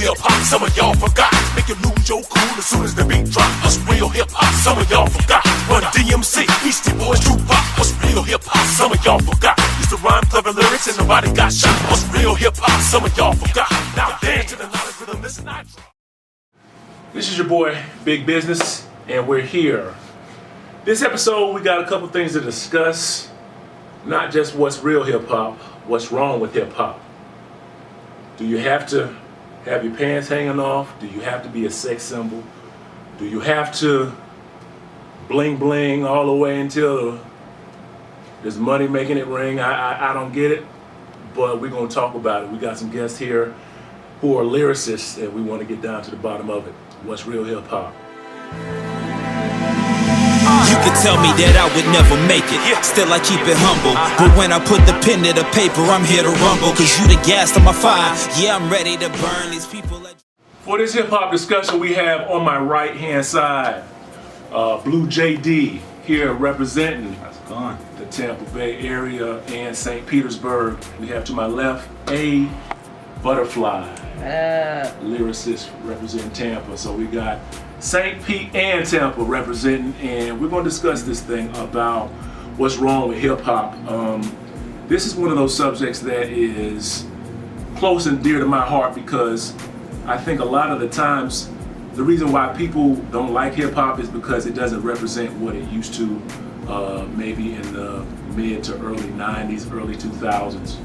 hip hop, some of y'all forgot. Make you lose your cool as soon as the beat drop. Us real hip hop, some of y'all forgot. Run DMC, Beastie Boys, Tupac. Us real hip hop, some of y'all forgot. Used to rhyme clever lyrics and nobody got shot. Us real hip hop, some of y'all forgot. Now dance to the knowledge rhythm, listen, I drop. This is your boy, Big Business, and we're here. This episode, we got a couple things to discuss. Not just what's real hip hop, what's wrong with hip hop. Do you have to have your pants hanging off? Do you have to be a sex symbol? Do you have to bling bling all the way until there's money making it ring? I don't get it, but we're gonna talk about it. We got some guests here who are lyricists, and we want to get down to the bottom of it. What's real hip hop? You could tell me that I would never make it, still I keep it humble. But when I put the pen to the paper, I'm here to rumble. Cause you the gas to my fire, yeah, I'm ready to burn these people like... For this hip hop discussion, we have on my right hand side, Blue JD here representing the Tampa Bay area and St. Petersburg. We have to my left, a Butherfly, lyricist representing Tampa. So we got St. Pete and Tampa representing, and we're going to discuss this thing about what's wrong with hip hop. This is one of those subjects that is close and dear to my heart because I think a lot of the times the reason why people don't like hip hop is because it doesn't represent what it used to, maybe in the mid to early 90s, early 2000s,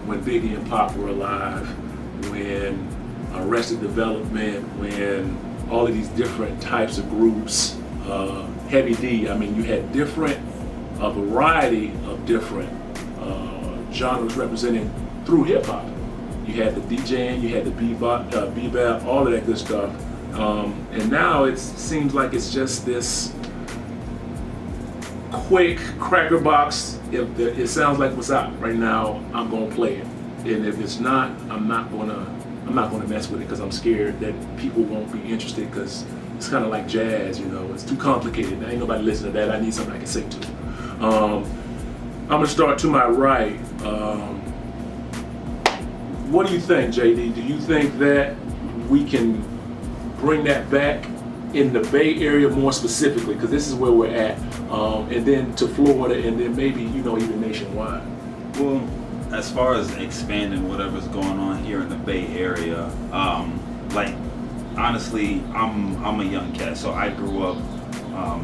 when Biggie and Pop were alive, when Arrested Development, when all of these different types of groups, Heavy D, I mean, you had a variety of different genres represented through hip hop. You had the DJing, you had the bebop, all of that good stuff. And now it seems like it's just this quick cracker box. If it sounds like what's out right now, I'm gonna play it. And if it's not, I'm not gonna mess with it because I'm scared that people won't be interested because it's kind of like jazz, you know. It's too complicated. There ain't nobody listening to that. I need something I can sing to. I'm gonna start to my right. What do you think, JD? Do you think that we can bring that back in the Bay Area more specifically? Because this is where we're at, and then to Florida, and then maybe even nationwide. Well, as far as expanding whatever's going on here in the Bay Area, like honestly, I'm a young cat, so I grew up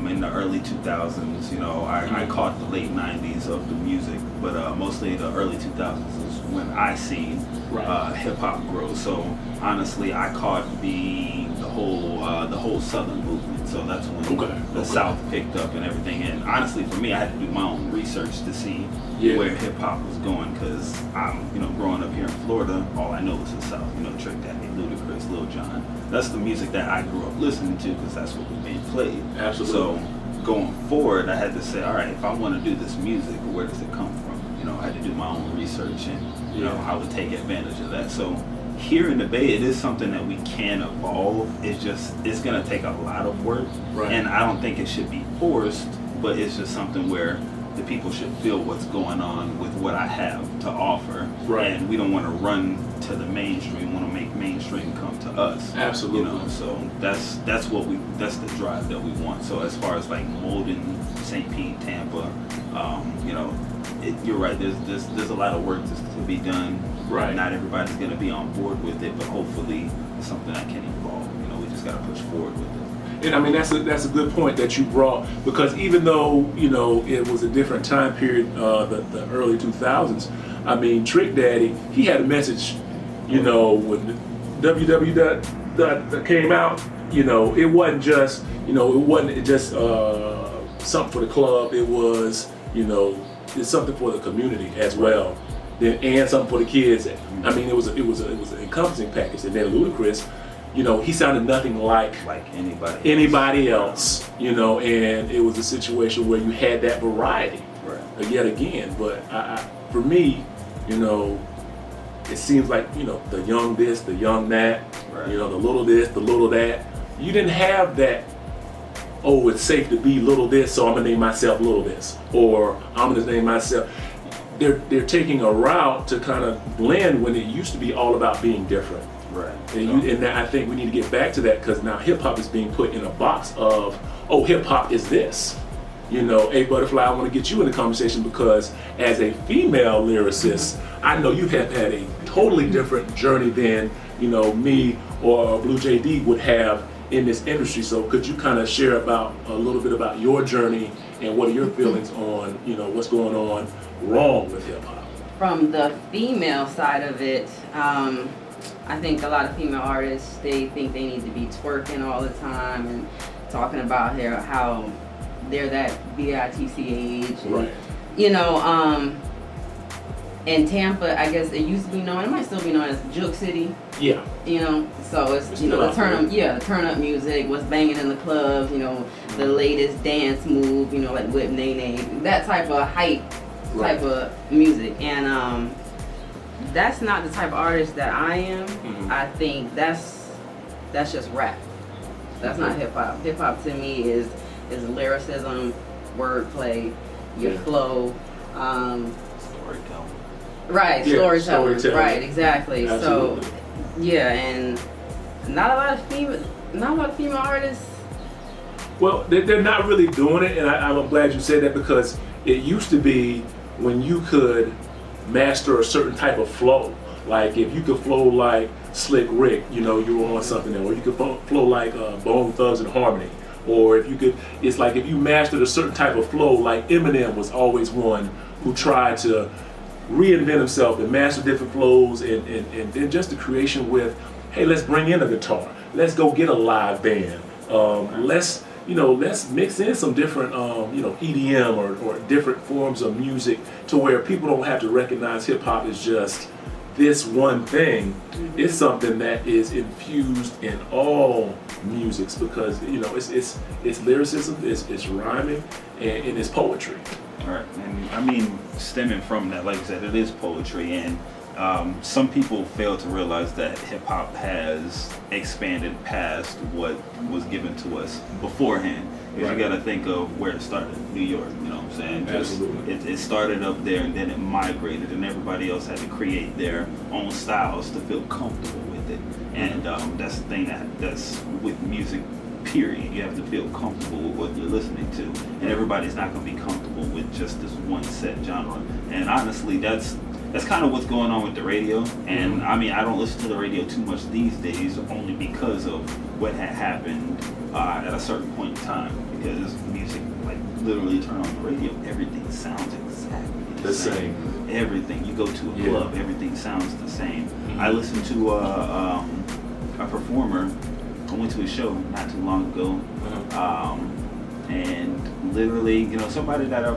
in the early 2000s. I caught the late 90s of the music, but mostly the early 2000s is when I seen hip hop grow. So honestly, I caught the whole Southern movement. So that's when the South picked up and everything. And honestly, for me, I had to do my own research to see where hip hop was going, because I'm growing up here in Florida, all I know is the South. Trick Daddy, Ludacris, Lil Jon. That's the music that I grew up listening to because that's what was being played. Absolutely. So going forward, I had to say, all right, if I want to do this music, where does it come from? I had to do my own research and I would take advantage of that. So here in the Bay, it is something that we can evolve. It's going to take a lot of work, and I don't think it should be forced, but it's just something where the people should feel what's going on with what I have to offer, and we don't want to run to the mainstream. We want to make mainstream come to us. Absolutely. So that's the drive that we want. So as far as like molding St. Pete, Tampa, you're right. There's a lot of work to be done. Right. Not everybody's going to be on board with it, but hopefully it's something that can evolve. We just got to push forward with it. And I mean, that's a good point that you brought, because even though it was a different time period, the early 2000s. I mean, Trick Daddy, he had a message. When WW came out, it wasn't just something for the club. It was it's something for the community as well, and something for the kids. I mean, it was an encompassing package. And then Ludacris, he sounded nothing like anybody else, and it was a situation where you had that variety, yet again. But for me, it seems like, the young this, the young that, the little this, the little that. You didn't have that, oh, it's safe to be little this, so I'm gonna name myself little this, or I'm gonna name myself. They're taking a route to kind of blend when it used to be all about being different. Right. And I think we need to get back to that, because now hip hop is being put in a box of, oh, hip hop is this. You know, hey Butterfly, I want to get you in the conversation because as a female lyricist, I know you have had a totally different journey than, you know, me or Blue JD would have in this industry. So could you kind of share about a little bit about your journey and what are your feelings on, you know, what's going on wrong with hip hop? From the female side of it, I think a lot of female artists, they think they need to be twerking all the time and talking about how they're that BITC age. And, Right. you know, in Tampa, I guess it used to be known, it might still be known as Juke City. Yeah. You know, so it's you know, still the turn up music, what's banging in the clubs, you know, the latest dance move, you know, like Whip Nay Nay, that type of hype type of music. And that's not the type of artist that I am. Mhm. I think that's just rap. That's not hip hop. Hip hop to me is lyricism, wordplay, your flow, Storytelling. right, Yeah, storytelling, storytelling. right, exactly. Absolutely. So yeah, and not a lot of female artists. Well, they're not really doing it, and I'm glad you said that, because it used to be when you could master a certain type of flow. Like if you could flow like Slick Rick, you know, you were on something there, or you could flow like Bone Thugs and Harmony, or if you could, it's like if you mastered a certain type of flow, like Eminem was always one who tried to reinvent himself and master different flows, and then just the creation with, hey, let's bring in a guitar, let's go get a live band, let's mix in some different EDM or different forms of music, to where people don't have to recognize hip hop as just this one thing. It's something that is infused in all musics, because you know it's lyricism, it's rhyming, and it's poetry. All right, and I mean, stemming from that, like I said, it is poetry, and some people fail to realize that hip hop has expanded past what was given to us beforehand. Because Right. you got to think of where it started, New York. You know what I'm saying? Absolutely. It started up there, and then it migrated, and everybody else had to create their own styles to feel comfortable with it. And that's the thing that's with music. Period. You have to feel comfortable with what you're listening to, and everybody's not going to be comfortable with just this one set genre. And honestly, that's kind of what's going on with the radio. And I mean, I don't listen to the radio too much these days, only because of what had happened at a certain point in time. Because music, like literally, turn on the radio, everything sounds exactly the same. Everything. You go to a club, everything sounds the same. I listened to a performer. I went to a show not too long ago, and literally, you know, somebody that I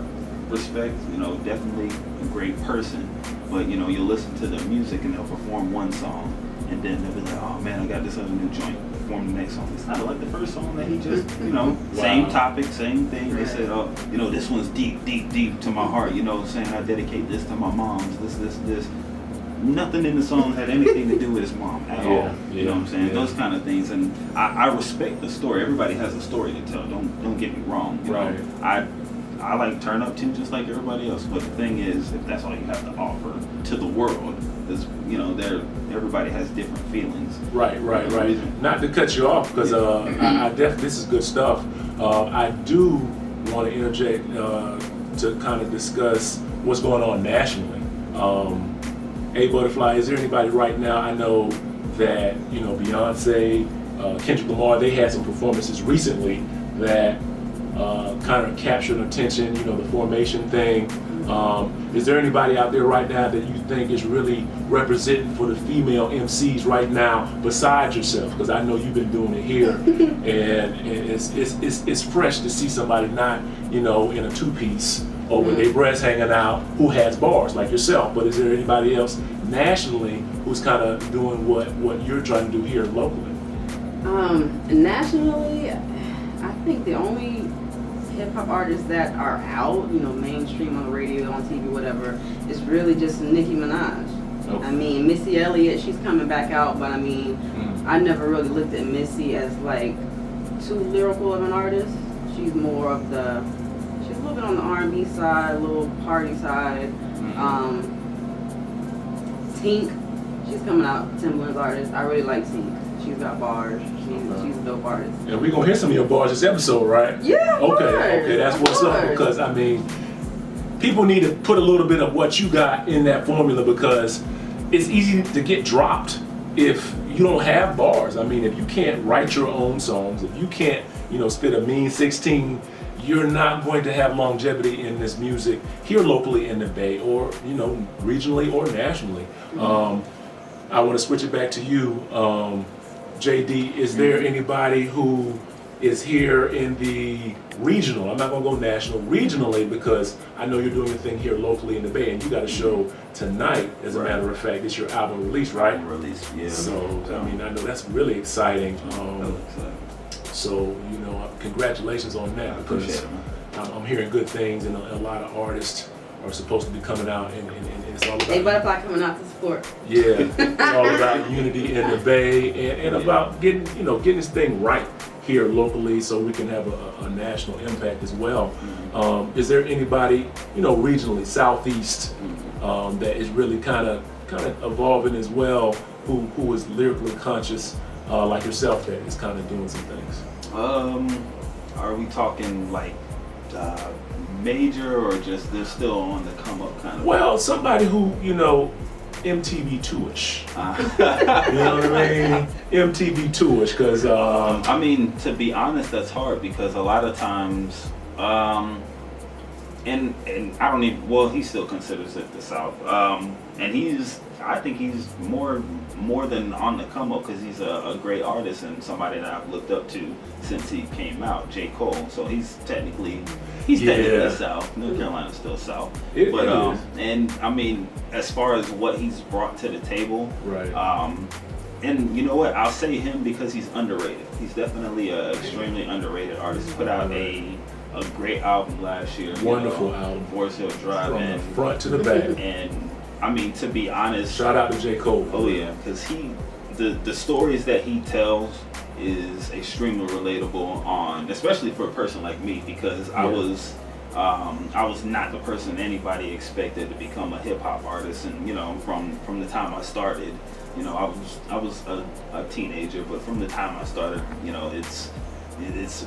respect, you know, definitely a great person, but you know, you'll listen to their music and they'll perform one song, and then they'll be like, oh man, I got this other new joint, perform the next song. It's not like the first song that he just, you know, same topic, same thing. They said, oh, you know, this one's deep, deep, deep to my heart, you know, saying I dedicate this to my moms, this. Nothing in the song had anything to do with his mom at all. You know what I'm saying? Those kind of things, and I respect the story. Everybody has a story to tell. Don't get me wrong. You know? I like turn up too, just like everybody else. But the thing is, if that's all you have to offer to the world, is you know, everybody has different feelings. Right. Not to cut you off, because I definitely, this is good stuff. I do want to interject to kind of discuss what's going on nationally. Hey Butterfly, is there anybody right now? I know that, you know, Beyonce, Kendrick Lamar, they had some performances recently that kind of captured attention, you know, the formation thing. Is there anybody out there right now that you think is really representing for the female MCs right now besides yourself? Because I know you've been doing it here, and it's fresh to see somebody not, you know, in a two-piece or with their breasts hanging out, who has bars like yourself. But is there anybody else nationally who's kind of doing what you're trying to do here locally? Nationally, I think the only hip hop artists that are out, you know, mainstream on the radio, on TV, whatever, is really just Nicki Minaj. Okay. I mean, Missy Elliott, she's coming back out, but I mean, I never really looked at Missy as like too lyrical of an artist. She's more of she's a little bit on the R&B side, a little party side. Tink, she's coming out. Timbaland's artist. I really like T. She's got bars. She's a dope artist. And we're gonna hear some of your bars this episode, right? Yeah. Okay, that's what's up. Because I mean, people need to put a little bit of what you got in that formula because it's easy to get dropped if you don't have bars. I mean, if you can't write your own songs, if you can't, spit a mean 16, you're not going to have longevity in this music here locally in the Bay or, regionally or nationally. I want to switch it back to you. JD, is there anybody who is here in the regional? I'm not going to go national, regionally, because I know you're doing your thing here locally in the Bay, and you got a show tonight, as a matter of fact. It's your album release, right? Release, yeah. So, I mean, I know that's really exciting. So, congratulations on that, because I'm hearing good things, and a lot of artists are supposed to be coming out, and it's all about... Hey, Butterfly coming out to support. Yeah, it's all about unity in the Bay, and about getting this thing right here locally, so we can have a national impact as well. Is there anybody, regionally, Southeast, that is really kind of evolving as well, who is lyrically conscious, like yourself, that is kind of doing some things? Are we talking like major, or just they're still on the come up kind of? Well, somebody who, MTV 2-ish. You know what I mean? MTV 2-ish, because... I mean, to be honest, that's hard, because a lot of times, and I don't even, well, he still considers it the South. And I think he's more than on the come up, because he's a great artist and somebody that I've looked up to since he came out, J. Cole. So he's technically South. North Carolina's still South. And I mean, as far as what he's brought to the table, right. And you know what? I'll say him because he's underrated. He's definitely an extremely underrated artist. Put out a great album last year. Wonderful album. Forest Hill Drive. From the front to the back. And I mean, to be honest, shout out to J. Cole. Oh yeah, because the stories that he tells is extremely relatable especially for a person like me, because I was not the person anybody expected to become a hip hop artist, and from the time I started, I was a teenager, but from the time I started, it's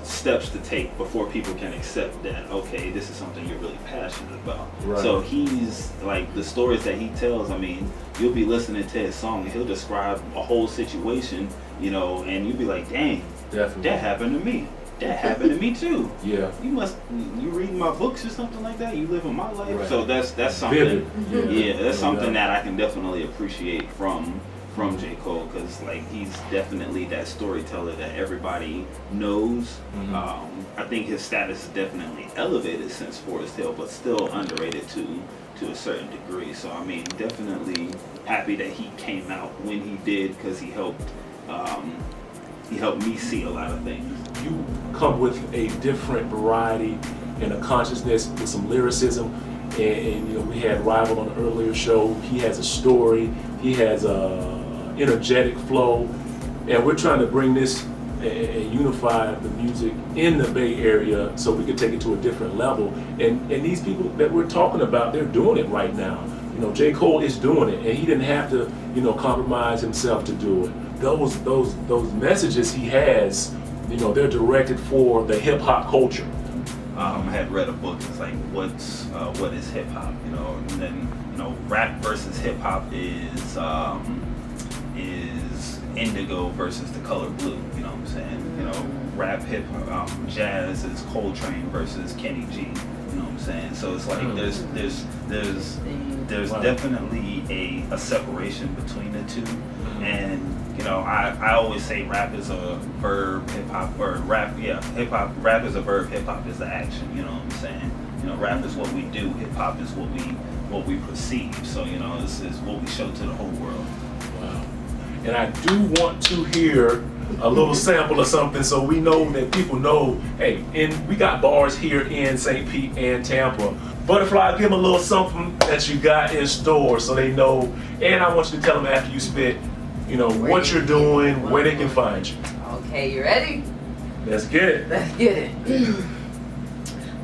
steps to take before people can accept that, okay, this is something you're really passionate about. Right. So he's like, the stories that he tells, I mean, you'll be listening to his song and he'll describe a whole situation, and you'll be like, dang, definitely, that happened to me. That happened to me too. Yeah. You reading my books or something like that? You living my life? Right. So that's something. Vivid. Yeah, that's something that I can definitely appreciate from J. Cole, because like he's definitely that storyteller that everybody knows. I think his status is definitely elevated since Forest Hill, but still underrated to a certain degree. So I mean, definitely happy that he came out when he did, because he helped me see a lot of things. You come with a different variety and a consciousness with some lyricism, and we had Rival on the earlier show. He has a story. He has a energetic flow, and we're trying to bring this and unify the music in the Bay Area so we can take it to a different level. And these people that we're talking about, they're doing it right now. J. Cole is doing it, and he didn't have to, compromise himself to do it. Those messages he has, they're directed for the hip hop culture. I had read a book. It's like, what is hip hop? And then rap versus hip hop is indigo versus the color blue. You know what I'm saying? Rap, hip hop, jazz is Coltrane versus Kenny G. You know what I'm saying? So it's like there's definitely a separation between the two, and I always say rap is a verb, hip hop, or rap is a verb, hip hop is the action. You know what I'm saying? Rap is what we do, hip hop is what we perceive. So this is what we show to the whole world. Wow. And I do want to hear a little sample of something, so we know that people know, hey, and we got bars here in St. Pete and Tampa. Butterfly, give them a little something that you got in store so they know. And I want you to tell them after you spit, what you're doing, where they can find you. Okay, you ready? Let's get it. Let's get it.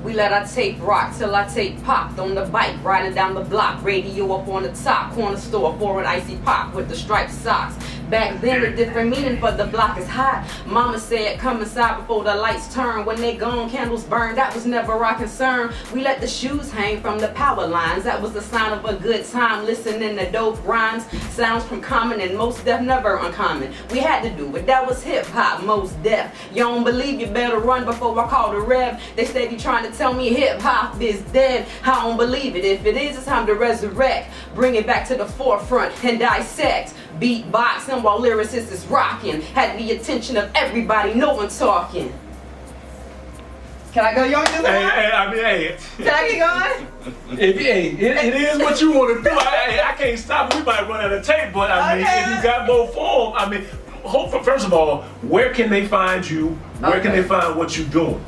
We let our tape rock till our tape popped on the bike, riding down the block, radio up on the top, corner store for an icy pop with the striped socks. Back then, a different meaning for the block is hot. Mama said, come inside before the lights turn. When they gone, candles burn. That was never our concern. We let the shoes hang from the power lines. That was the sign of a good time. Listening to dope rhymes, sounds from common and most def, never uncommon. We had to do it. That was hip hop, most def. You don't believe, you better run before I call the rev. They steady trying to tell me hip hop is dead. I don't believe it. If it is, it's time to resurrect. Bring it back to the forefront and dissect. Beatboxing while lyricists is rocking. Had the attention of everybody, no one talking. Can I go? You want me to do that? Can I get going? It is what you want to do. I can't stop it. We might run out of tape, but I mean, if you got more form, I mean, first of all, where can they find you? Where can they find what you're doing?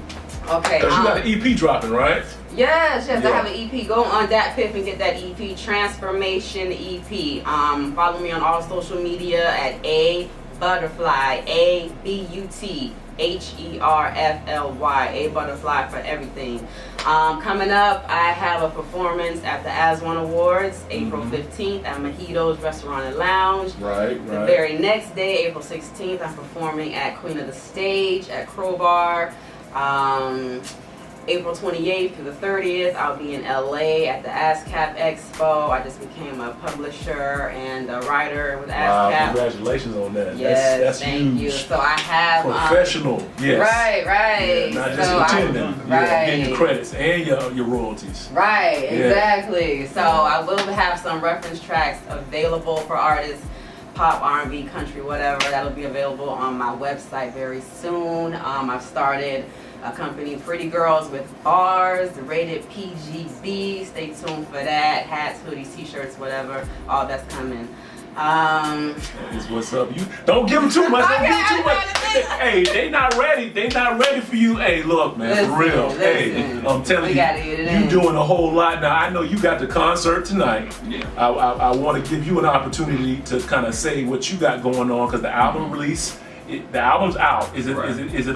Okay. Because you got an EP dropping, right? Yes, I have an EP. Go on that Piff and get that EP, Transformation EP. Follow me on all social media at Butherfly, Butherfly, Butterfly for everything. Coming up, I have a performance at the As One Awards, April 15th at Mojito's Restaurant and Lounge. Right. The very next day, April 16th, I'm performing at Queen of the Stage at Crowbar. April 28th through the 30th, I'll be in LA at the ASCAP Expo. I just became a publisher and a writer with ASCAP. Wow, congratulations on that. Yes, that's thank huge. you. So I have professional, yes. Right. Yeah, not just attending, getting your credits and your royalties. Right, exactly. So I will have some reference tracks available for artists, pop, R&B, country, whatever. That'll be available on my website very soon. I've started a company, Pretty Girls with Bars, rated PGB. Stay tuned for that. Hats, hoodies, t-shirts, whatever. All that's coming. That is what's up. You don't give them too much. Don't give them too much. Hey, they not ready. They not ready for you. Hey, look, man, for real. Hey, I'm telling you doing a whole lot. Now I know you got the concert tonight. Yeah. I want to give you an opportunity to kind of say what you got going on because the album release. The album's out. Is it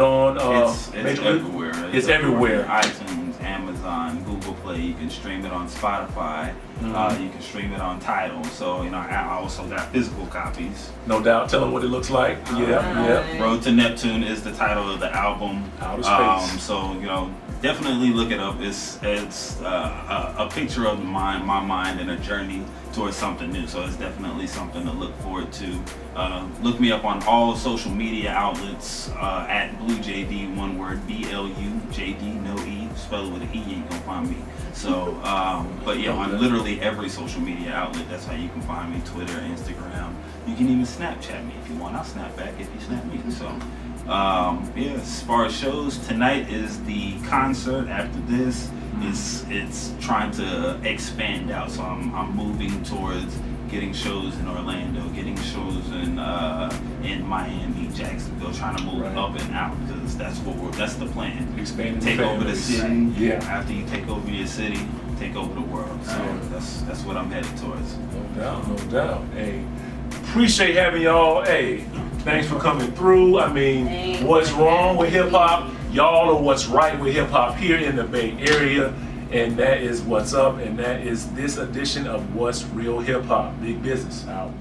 on? It's everywhere. It's everywhere. iTunes, Amazon, Google Play. You can stream it on Spotify. You can stream it on Tidal. So I also got physical copies. No doubt. Tell them what it looks like. Yeah. Road to Neptune is the title of the album. Outer Space. So definitely look it up. It's a picture of my mind and a journey towards something new. So it's definitely something to look forward to. Look me up on all social media outlets at BlueJD, one word, BLUJD, no E. Spell it with an E, you ain't gonna find me. So, but yeah, on literally every social media outlet, that's how you can find me. Twitter, Instagram. You can even Snapchat me if you want. I'll snap back if you snap me. So, as far as shows, tonight is the concert. After this, it's trying to expand out. So I'm moving towards getting shows in Orlando, getting shows in Miami, Jacksonville, trying to move up and out because that's the plan. Expanding take over the city. Yeah. After you take over your city, take over the world. So that's what I'm headed towards. No doubt. Hey, appreciate having y'all. Hey, thanks for coming through. I mean, what's wrong with hip hop? Y'all are what's right with hip hop here in the Bay Area. And that is what's up, and that is this edition of What's Real Hip Hop. Big business out.